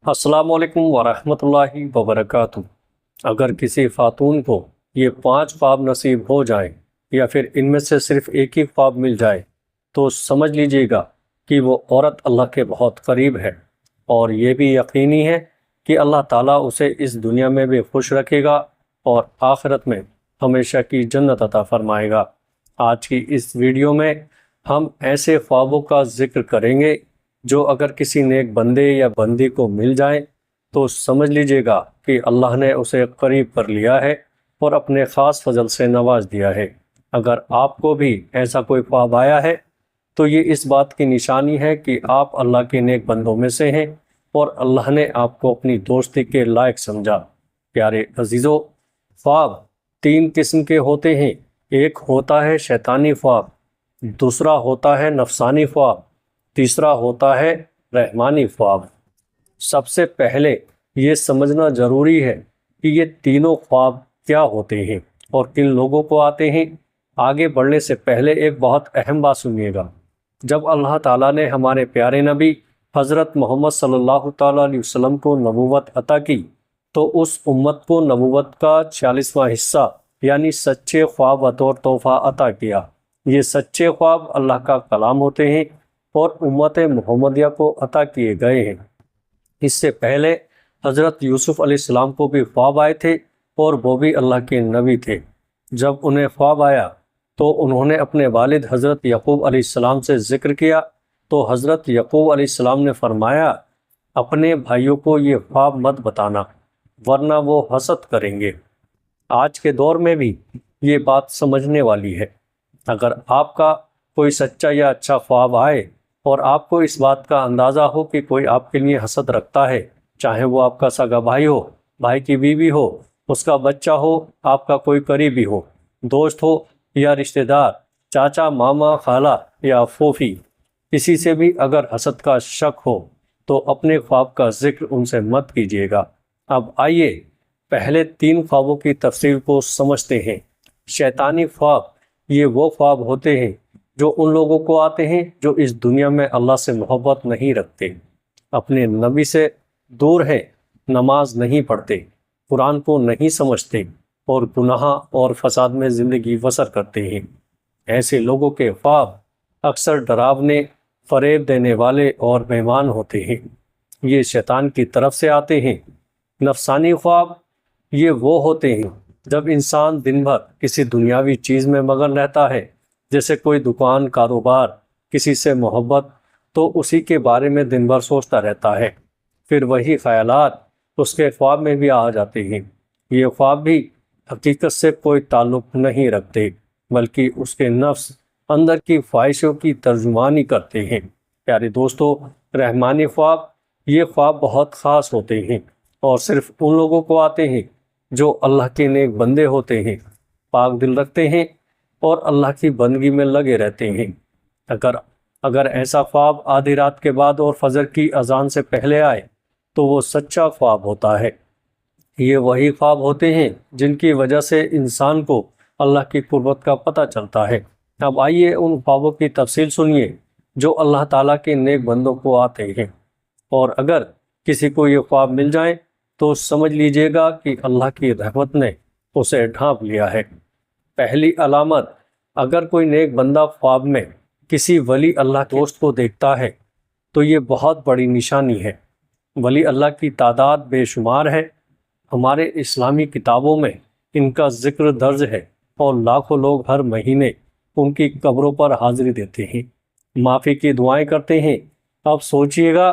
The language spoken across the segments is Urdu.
السلام علیکم ورحمۃ اللہ وبرکاتہ۔ اگر کسی خاتون کو یہ 5 خواب نصیب ہو جائیں یا پھر ان میں سے صرف ایک ہی خواب مل جائے تو سمجھ لیجئے گا کہ وہ عورت اللہ کے بہت قریب ہے، اور یہ بھی یقینی ہے کہ اللہ تعالیٰ اسے اس دنیا میں بھی خوش رکھے گا اور آخرت میں ہمیشہ کی جنت عطا فرمائے گا۔ آج کی اس ویڈیو میں ہم ایسے خوابوں کا ذکر کریں گے جو اگر کسی نیک بندے یا بندی کو مل جائیں تو سمجھ لیجئے گا کہ اللہ نے اسے قریب کر لیا ہے اور اپنے خاص فضل سے نواز دیا ہے۔ اگر آپ کو بھی ایسا کوئی خواب آیا ہے تو یہ اس بات کی نشانی ہے کہ آپ اللہ کے نیک بندوں میں سے ہیں اور اللہ نے آپ کو اپنی دوستی کے لائق سمجھا۔ پیارے عزیزو، خواب 3 قسم کے ہوتے ہیں۔ ایک ہوتا ہے شیطانی خواب، دوسرا ہوتا ہے نفسانی خواب، تیسرا ہوتا ہے رحمانی خواب۔ سب سے پہلے یہ سمجھنا ضروری ہے کہ یہ تینوں خواب کیا ہوتے ہیں اور کن لوگوں کو آتے ہیں۔ آگے بڑھنے سے پہلے ایک بہت اہم بات سنیے گا۔ جب اللہ تعالیٰ نے ہمارے پیارے نبی حضرت محمد صلی اللہ تعالیٰ علیہ وسلم کو نبوت عطا کی تو اس امت کو نبوت کا 46واں حصہ یعنی سچے خواب بطور تحفہ عطا کیا۔ یہ سچے خواب اللہ کا کلام ہوتے ہیں اور امت محمدیہ کو عطا کیے گئے ہیں۔ اس سے پہلے حضرت یوسف علیہ السلام کو بھی خواب آئے تھے اور وہ بھی اللہ کے نبی تھے۔ جب انہیں خواب آیا تو انہوں نے اپنے والد حضرت یعقوب علیہ السلام سے ذکر کیا تو حضرت یعقوب علیہ السلام نے فرمایا، اپنے بھائیوں کو یہ خواب مت بتانا ورنہ وہ حسد کریں گے۔ آج کے دور میں بھی یہ بات سمجھنے والی ہے۔ اگر آپ کا کوئی سچا یا اچھا خواب آئے اور آپ کو اس بات کا اندازہ ہو کہ کوئی آپ کے لیے حسد رکھتا ہے، چاہے وہ آپ کا سگا بھائی ہو، بھائی کی بیوی ہو، اس کا بچہ ہو، آپ کا کوئی قریبی ہو، دوست ہو یا رشتہ دار، چاچا، ماما، خالہ یا پھوپھی، کسی سے بھی اگر حسد کا شک ہو تو اپنے خواب کا ذکر ان سے مت کیجیے گا۔ اب آئیے پہلے 3 خوابوں کی تفصیل کو سمجھتے ہیں۔ شیطانی خواب یہ وہ خواب ہوتے ہیں جو ان لوگوں کو آتے ہیں جو اس دنیا میں اللہ سے محبت نہیں رکھتے، اپنے نبی سے دور ہیں، نماز نہیں پڑھتے، قرآن کو نہیں سمجھتے اور گناہ اور فساد میں زندگی بسر کرتے ہیں۔ ایسے لوگوں کے خواب اکثر ڈراونے، فریب دینے والے اور مہمان ہوتے ہیں۔ یہ شیطان کی طرف سے آتے ہیں۔ نفسانی خواب یہ وہ ہوتے ہیں جب انسان دن بھر کسی دنیاوی چیز میں مگن رہتا ہے، جیسے کوئی دکان، کاروبار، کسی سے محبت، تو اسی کے بارے میں دن بھر سوچتا رہتا ہے، پھر وہی خیالات اس کے خواب میں بھی آ جاتے ہیں۔ یہ خواب بھی حقیقت سے کوئی تعلق نہیں رکھتے بلکہ اس کے نفس اندر کی خواہشوں کی ترجمانی کرتے ہیں۔ پیارے دوستو، رحمانی خواب یہ خواب بہت خاص ہوتے ہیں اور صرف ان لوگوں کو آتے ہیں جو اللہ کے نیک بندے ہوتے ہیں، پاک دل رکھتے ہیں اور اللہ کی بندگی میں لگے رہتے ہیں۔ اگر ایسا خواب آدھی رات کے بعد اور فجر کی اذان سے پہلے آئے تو وہ سچا خواب ہوتا ہے۔ یہ وہی خواب ہوتے ہیں جن کی وجہ سے انسان کو اللہ کی قربت کا پتہ چلتا ہے۔ اب آئیے ان خوابوں کی تفصیل سنیے جو اللہ تعالیٰ کے نیک بندوں کو آتے ہیں، اور اگر کسی کو یہ خواب مل جائیں تو سمجھ لیجئے گا کہ اللہ کی رحمت نے اسے ڈھانپ لیا ہے۔ پہلی علامت، اگر کوئی نیک بندہ خواب میں کسی ولی اللہ کے دوست کو دیکھتا ہے تو یہ بہت بڑی نشانی ہے۔ ولی اللہ کی تعداد بے شمار ہے۔ ہمارے اسلامی کتابوں میں ان کا ذکر درج ہے اور لاکھوں لوگ ہر مہینے ان کی قبروں پر حاضری دیتے ہیں، معافی کی دعائیں کرتے ہیں۔ اب سوچئے گا،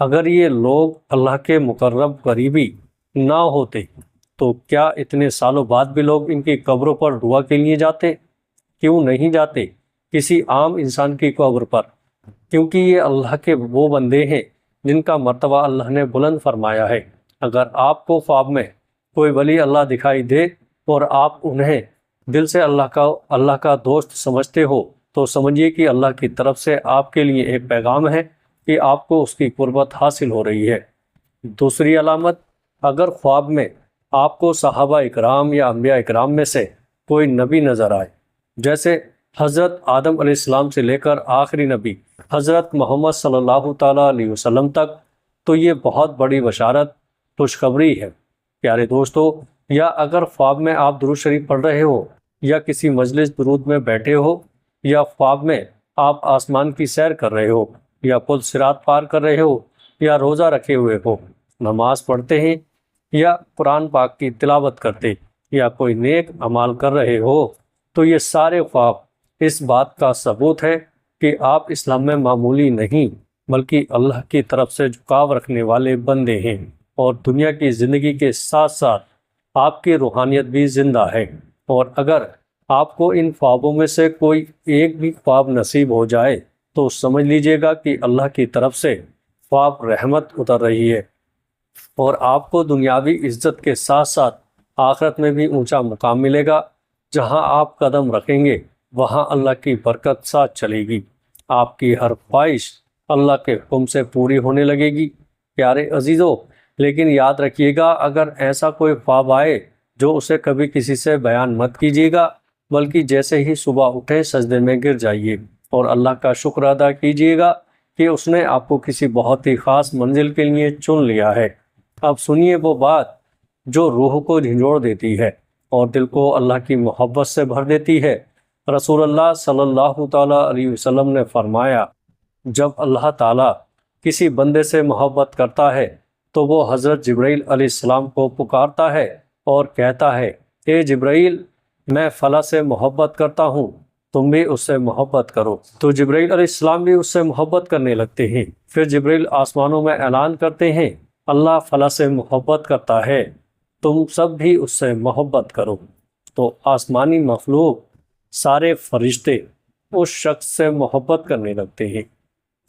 اگر یہ لوگ اللہ کے مقرب قریبی نہ ہوتے تو کیا اتنے سالوں بعد بھی لوگ ان کی قبروں پر دعا کے لیے جاتے؟ کیوں نہیں جاتے کسی عام انسان کی قبر پر؟ کیونکہ یہ اللہ کے وہ بندے ہیں جن کا مرتبہ اللہ نے بلند فرمایا ہے۔ اگر آپ کو خواب میں کوئی ولی اللہ دکھائی دے اور آپ انہیں دل سے اللہ کا دوست سمجھتے ہو تو سمجھیے کہ اللہ کی طرف سے آپ کے لیے ایک پیغام ہے کہ آپ کو اس کی قربت حاصل ہو رہی ہے۔ دوسری علامت، اگر خواب میں آپ کو صحابہ اکرام یا انبیاء اکرام میں سے کوئی نبی نظر آئے، جیسے حضرت آدم علیہ السلام سے لے کر آخری نبی حضرت محمد صلی اللہ تعالیٰ علیہ وسلم تک، تو یہ بہت بڑی بشارت خوشخبری ہے۔ پیارے دوستو، یا اگر خواب میں آپ درود شریف پڑھ رہے ہو، یا کسی مجلس درود میں بیٹھے ہو، یا خواب میں آپ آسمان کی سیر کر رہے ہو، یا پل صراط پار کر رہے ہو، یا روزہ رکھے ہوئے ہو، نماز پڑھتے ہیں، یا قرآن پاک کی تلاوت کرتے، یا کوئی نیک اعمال کر رہے ہو، تو یہ سارے خواب اس بات کا ثبوت ہے کہ آپ اسلام میں معمولی نہیں بلکہ اللہ کی طرف سے جھکاؤ رکھنے والے بندے ہیں، اور دنیا کی زندگی کے ساتھ ساتھ آپ کی روحانیت بھی زندہ ہے۔ اور اگر آپ کو ان خوابوں میں سے کوئی ایک بھی خواب نصیب ہو جائے تو سمجھ لیجئے گا کہ اللہ کی طرف سے خواب رحمت اتر رہی ہے، اور آپ کو دنیاوی عزت کے ساتھ ساتھ آخرت میں بھی اونچا مقام ملے گا۔ جہاں آپ قدم رکھیں گے وہاں اللہ کی برکت ساتھ چلے گی، آپ کی ہر خواہش اللہ کے حکم سے پوری ہونے لگے گی۔ پیارے عزیزو، لیکن یاد رکھیے گا، اگر ایسا کوئی خواب آئے جو اسے کبھی کسی سے بیان مت کیجیے گا، بلکہ جیسے ہی صبح اٹھے سجدے میں گر جائیے اور اللہ کا شکر ادا کیجیے گا کہ اس نے آپ کو کسی بہت ہی خاص منزل کے لیے چن لیا ہے۔ اب سنیے وہ بات جو روح کو جھنجھوڑ دیتی ہے اور دل کو اللہ کی محبت سے بھر دیتی ہے۔ رسول اللہ صلی اللہ تعالیٰ علیہ وسلم نے فرمایا، جب اللہ تعالیٰ کسی بندے سے محبت کرتا ہے تو وہ حضرت جبرائیل علیہ السلام کو پکارتا ہے اور کہتا ہے، اے جبرائیل، میں فلاں سے محبت کرتا ہوں، تم بھی اس سے محبت کرو۔ تو جبرائیل علیہ السلام بھی اس سے محبت کرنے لگتے ہیں۔ پھر جبرائیل آسمانوں میں اعلان کرتے ہیں، اللہ فلاں سے محبت کرتا ہے، تم سب بھی اس سے محبت کرو۔ تو آسمانی مخلوق، سارے فرشتے اس شخص سے محبت کرنے لگتے ہیں،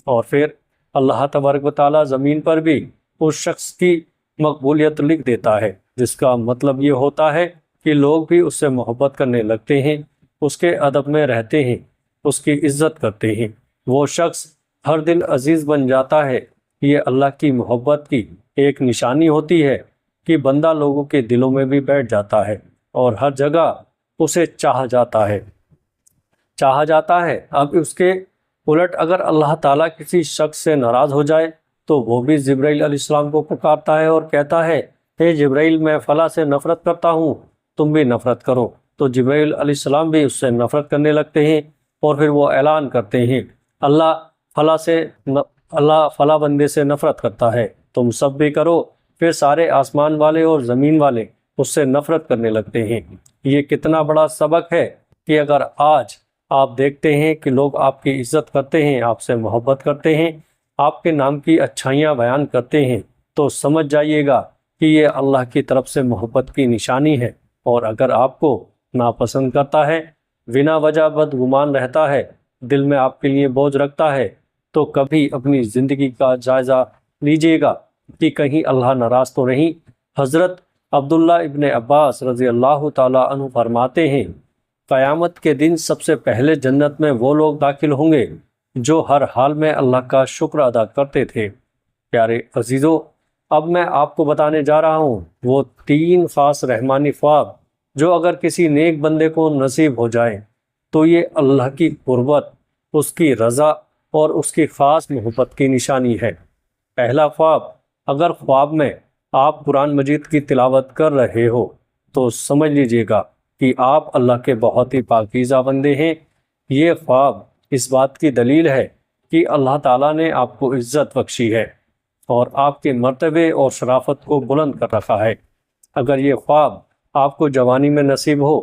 اور پھر اللہ تبارک و تعالیٰ زمین پر بھی اس شخص کی مقبولیت لکھ دیتا ہے، جس کا مطلب یہ ہوتا ہے کہ لوگ بھی اس سے محبت کرنے لگتے ہیں، اس کے ادب میں رہتے ہیں، اس کی عزت کرتے ہیں، وہ شخص ہر دل عزیز بن جاتا ہے۔ یہ اللہ کی محبت کی ایک نشانی ہوتی ہے کہ بندہ لوگوں کے دلوں میں بھی بیٹھ جاتا ہے اور ہر جگہ اسے چاہا جاتا ہے۔ اب اس کے الٹ اگر اللہ تعالیٰ کسی شخص سے ناراض ہو جائے تو وہ بھی جبرائیل علیہ السلام کو پکارتا ہے اور کہتا ہے، اے جبرائیل، میں فلاں سے نفرت کرتا ہوں، تم بھی نفرت کرو۔ تو جبرائیل علیہ السلام بھی اس سے نفرت کرنے لگتے ہیں، اور پھر وہ اعلان کرتے ہیں، اللہ فلاں بندے سے نفرت کرتا ہے، تم سب بھی کرو۔ پھر سارے آسمان والے اور زمین والے اس سے نفرت کرنے لگتے ہیں۔ یہ کتنا بڑا سبق ہے کہ اگر آج آپ دیکھتے ہیں کہ لوگ آپ کی عزت کرتے ہیں، آپ سے محبت کرتے ہیں، آپ کے نام کی اچھائیاں بیان کرتے ہیں، تو سمجھ جائیے گا کہ یہ اللہ کی طرف سے محبت کی نشانی ہے۔ اور اگر آپ کو ناپسند کرتا ہے، بنا وجہ بدگمان رہتا ہے، دل میں آپ کے لیے بوجھ رکھتا ہے، تو کبھی اپنی زندگی کا جائزہ لیجیے گا کہ کہیں اللہ ناراض تو نہیں۔ حضرت عبداللہ ابن عباس رضی اللہ تعالیٰ عنہ فرماتے ہیں، قیامت کے دن سب سے پہلے جنت میں وہ لوگ داخل ہوں گے جو ہر حال میں اللہ کا شکر ادا کرتے تھے۔ پیارے عزیزو، اب میں آپ کو بتانے جا رہا ہوں وہ 3 خاص رحمانی خواب جو اگر کسی نیک بندے کو نصیب ہو جائے تو یہ اللہ کی قربت، اس کی رضا اور اس کی خاص محبت کی نشانی ہے۔ پہلا خواب، اگر خواب میں آپ قرآن مجید کی تلاوت کر رہے ہو تو سمجھ لیجئے گا کہ آپ اللہ کے بہت ہی پاکیزہ بندے ہیں۔ یہ خواب اس بات کی دلیل ہے کہ اللہ تعالیٰ نے آپ کو عزت بخشی ہے اور آپ کے مرتبے اور شرافت کو بلند کر رکھا ہے۔ اگر یہ خواب آپ کو جوانی میں نصیب ہو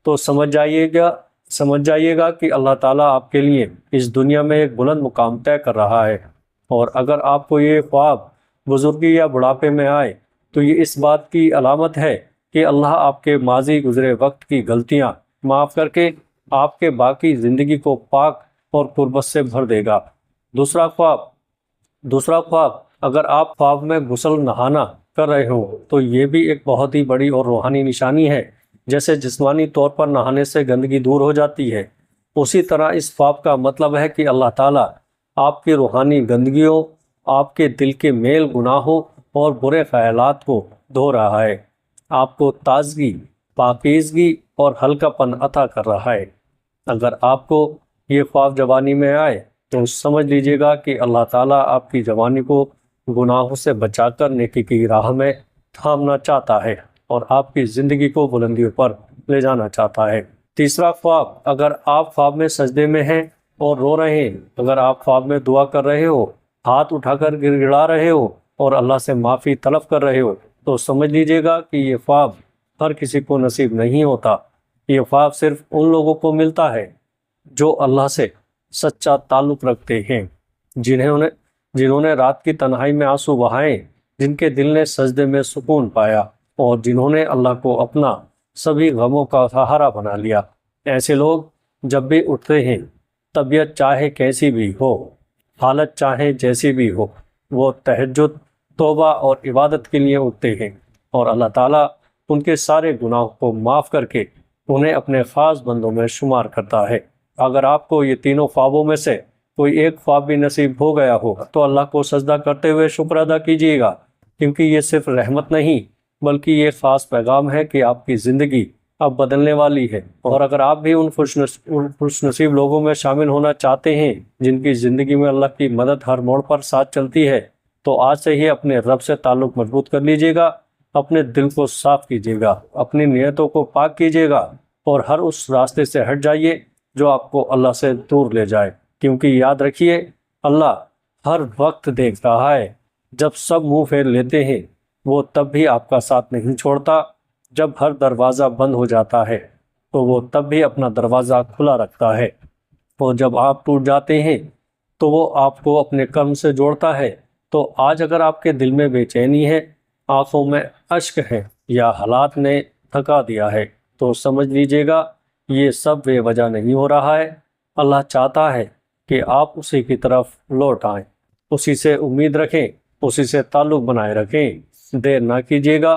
تو سمجھ جائیے گا کہ اللہ تعالیٰ آپ کے لیے اس دنیا میں ایک بلند مقام طے کر رہا ہے، اور اگر آپ کو یہ خواب بزرگی یا بڑھاپے میں آئے تو یہ اس بات کی علامت ہے کہ اللہ آپ کے ماضی گزرے وقت کی غلطیاں معاف کر کے آپ کے باقی زندگی کو پاک اور قربت سے بھر دے گا۔ دوسرا خواب، اگر آپ خواب میں غسل نہانا کر رہے ہوں تو یہ بھی ایک بہت ہی بڑی اور روحانی نشانی ہے۔ جیسے جسمانی طور پر نہانے سے گندگی دور ہو جاتی ہے، اسی طرح اس خواب کا مطلب ہے کہ اللہ تعالیٰ آپ کی روحانی گندگیوں، آپ کے دل کے میل گناہوں اور برے خیالات کو دھو رہا ہے، آپ کو تازگی، پاکیزگی اور ہلکا پن عطا کر رہا ہے۔ اگر آپ کو یہ خواب جوانی میں آئے تو سمجھ لیجئے گا کہ اللہ تعالیٰ آپ کی جوانی کو گناہوں سے بچا کر نیکی کی راہ میں تھامنا چاہتا ہے اور آپ کی زندگی کو بلندیوں پر لے جانا چاہتا ہے۔ تیسرا خواب، اگر آپ خواب میں سجدے میں ہیں اور رو رہے ہیں، اگر آپ خواب میں دعا کر رہے ہو، ہاتھ اٹھا کر گڑ گڑا رہے ہو اور اللہ سے معافی طلب کر رہے ہو، تو سمجھ لیجئے گا کہ یہ خواب ہر کسی کو نصیب نہیں ہوتا۔ یہ خواب صرف ان لوگوں کو ملتا ہے جو اللہ سے سچا تعلق رکھتے ہیں، جنہوں نے رات کی تنہائی میں آنسو بہائے، جن کے دل نے سجدے میں سکون پایا اور جنہوں نے اللہ کو اپنا سبھی غموں کا سہارا بنا لیا۔ ایسے لوگ جب بھی اٹھتے ہیں، طبیعت چاہے کیسی بھی ہو، حالت چاہے جیسی بھی ہو، وہ تہجد، توبہ اور عبادت کے لیے اٹھتے ہیں اور اللہ تعالیٰ ان کے سارے گناہوں کو معاف کر کے انہیں اپنے خاص بندوں میں شمار کرتا ہے۔ اگر آپ کو یہ تینوں خوابوں میں سے کوئی ایک خواب بھی نصیب ہو گیا ہو تو اللہ کو سجدہ کرتے ہوئے شکر ادا کیجیے گا، کیونکہ یہ صرف رحمت نہیں بلکہ یہ خاص پیغام ہے کہ آپ کی زندگی اب بدلنے والی ہے۔ اور اگر آپ بھی ان خوش نصیب لوگوں میں شامل ہونا چاہتے ہیں جن کی زندگی میں اللہ کی مدد ہر موڑ پر ساتھ چلتی ہے، تو آج سے ہی اپنے رب سے تعلق مضبوط کر لیجیے گا، اپنے دل کو صاف کیجیے گا، اپنی نیتوں کو پاک کیجیے گا اور ہر اس راستے سے ہٹ جائیے جو آپ کو اللہ سے دور لے جائے، کیونکہ یاد رکھیے اللہ ہر وقت دیکھ رہا ہے۔ جب سب منہ پھیر لیتے ہیں وہ تب بھی آپ کا ساتھ نہیں چھوڑتا، جب ہر دروازہ بند ہو جاتا ہے تو وہ تب بھی اپنا دروازہ کھلا رکھتا ہے، اور جب آپ ٹوٹ جاتے ہیں تو وہ آپ کو اپنے کرم سے جوڑتا ہے۔ تو آج اگر آپ کے دل میں بے چینی ہے، آنکھوں میں اشک ہے یا حالات نے تھکا دیا ہے، تو سمجھ لیجیے گا یہ سب بے وجہ نہیں ہو رہا ہے۔ اللہ چاہتا ہے کہ آپ اسی کی طرف لوٹ آئیں، اسی سے امید رکھیں، اسی سے تعلق بنائے رکھیں۔ دیر نہ کیجیے گا،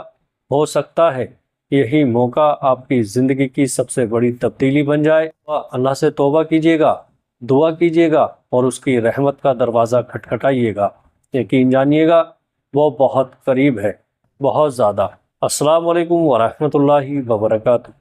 ہو سکتا ہے یہی موقع آپ کی زندگی کی سب سے بڑی تبدیلی بن جائے۔ اللہ سے توبہ کیجیے گا، دعا کیجیے گا اور اس کی رحمت کا دروازہ کھٹکھٹائیے گا۔ یقین جانیے گا وہ بہت قریب ہے، بہت زیادہ۔ السلام علیکم ورحمۃ اللہ وبرکاتہ۔